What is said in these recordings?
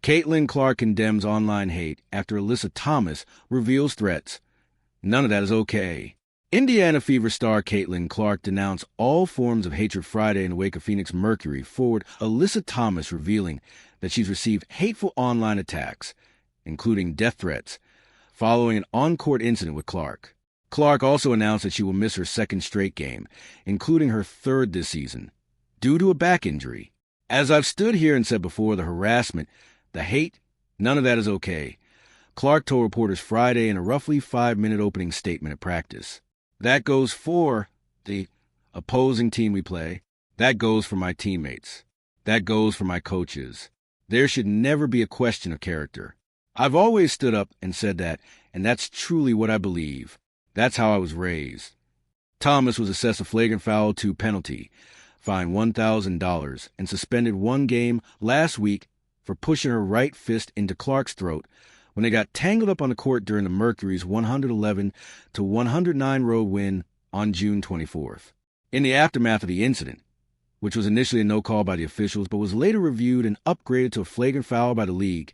Caitlin Clark condemns online hate after Alyssa Thomas reveals threats. None of that is okay. Indiana Fever star Caitlin Clark denounced all forms of hatred Friday in the wake of Phoenix Mercury forward Alyssa Thomas revealing that she's received hateful online attacks, including death threats, following an on-court incident with Clark. Clark also announced that she will miss her second straight game, including her third this season, due to a back injury. As I've stood here and said before, the harassment, the hate, none of that is okay, Clark told reporters Friday in a roughly 5-minute opening statement at practice. That goes for the opposing team we play. That goes for my teammates. That goes for my coaches. There should never be a question of character. I've always stood up and said that, and that's truly what I believe. That's how I was raised. Thomas was assessed a flagrant foul 2 penalty, fined $1,000, and suspended 1 game last week for pushing her right fist into Clark's throat when they got tangled up on the court during the Mercury's 111-109 road win on June 24th. In the aftermath of the incident, which was initially a no call by the officials but was later reviewed and upgraded to a flagrant foul by the league,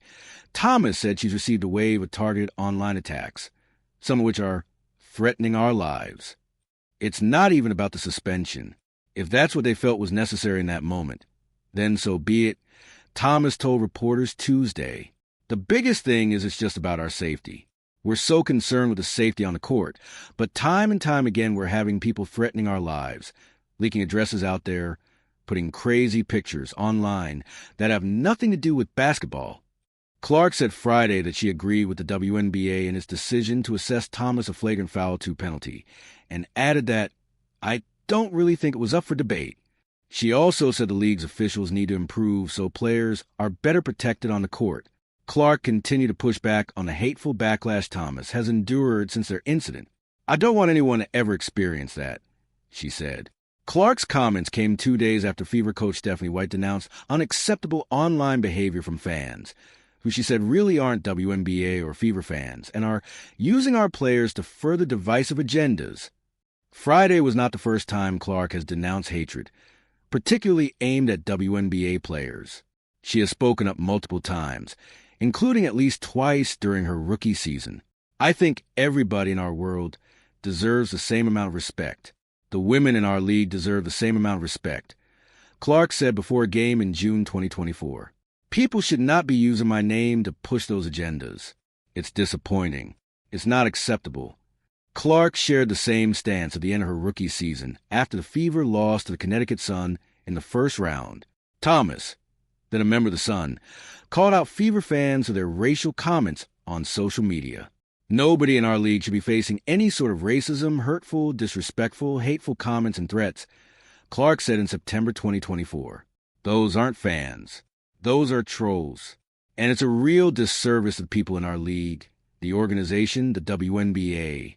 Thomas said she's received a wave of targeted online attacks, some of which are threatening our lives. It's not even about the suspension. If that's what they felt was necessary in that moment, then so be it, Thomas told reporters Tuesday. The biggest thing is it's just about our safety. We're so concerned with the safety on the court, but time and time again we're having people threatening our lives, leaking addresses out there, putting crazy pictures online that have nothing to do with basketball. Clark said Friday that she agreed with the WNBA in its decision to assess Thomas a flagrant foul 2 penalty, and added that, "I don't really think it was up for debate." She also said the league's officials need to improve so players are better protected on the court. Clark continued to push back on the hateful backlash Thomas has endured since their incident. "I don't want anyone to ever experience that," she said. Clark's comments came 2 days after Fever coach Stephanie White denounced unacceptable online behavior from fans, who she said really aren't WNBA or Fever fans, and are using our players to further divisive agendas. Friday was not the first time Clark has denounced hatred, particularly aimed at WNBA players. She has spoken up multiple times, including at least twice during her rookie season. "I think everybody in our world deserves the same amount of respect. The women in our league deserve the same amount of respect," Clark said before a game in June 2024. "People should not be using my name to push those agendas. It's disappointing. It's not acceptable." Clark shared the same stance at the end of her rookie season after the Fever lost to the Connecticut Sun in the first round. Thomas, then a member of the Sun, called out Fever fans for their racial comments on social media. "Nobody in our league should be facing any sort of racism, hurtful, disrespectful, hateful comments and threats," Clark said in September 2024. "Those aren't fans. Those are trolls. And it's a real disservice to people in our league, the organization, the WNBA."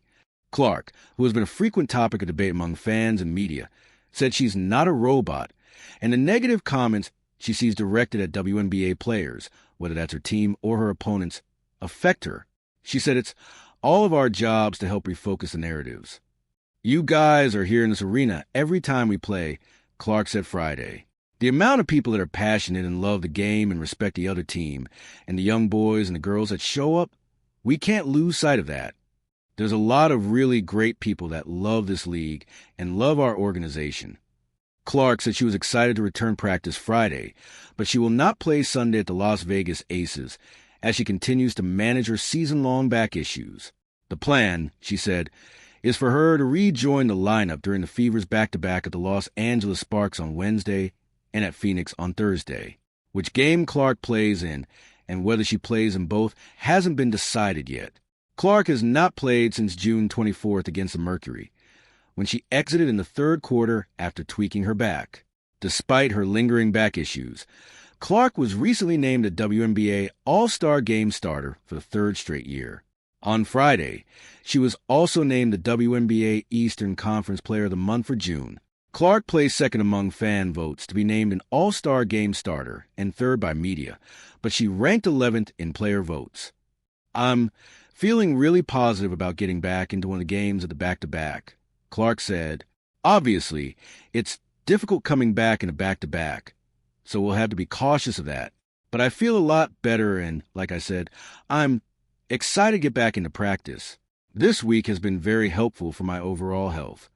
Clark, who has been a frequent topic of debate among fans and media, said she's not a robot, and the negative comments she sees directed at WNBA players, whether that's her team or her opponents, affect her. She said it's all of our jobs to help refocus the narratives. "You guys are here in this arena every time we play," Clark said Friday. "The amount of people that are passionate and love the game and respect the other team, and the young boys and the girls that show up, we can't lose sight of that. There's a lot of really great people that love this league and love our organization." Clark said she was excited to return practice Friday, but she will not play Sunday at the Las Vegas Aces as she continues to manage her season-long back issues. The plan, she said, is for her to rejoin the lineup during the Fever's back-to-back at the Los Angeles Sparks on Wednesday and at Phoenix on Thursday. Which game Clark plays in and whether she plays in both hasn't been decided yet. Clark has not played since June 24th against the Mercury, when she exited in the third quarter after tweaking her back. Despite her lingering back issues, Clark was recently named a WNBA All-Star Game starter for the third straight year. On Friday, she was also named the WNBA Eastern Conference Player of the Month for June. Clark placed second among fan votes to be named an All-Star Game starter and third by media, but she ranked 11th in player votes. "I'm feeling really positive about getting back into one of the games of the back-to-back," Clark said. "Obviously, it's difficult coming back in a back-to-back, so we'll have to be cautious of that. But I feel a lot better and, like I said, I'm excited to get back into practice. This week has been very helpful for my overall health.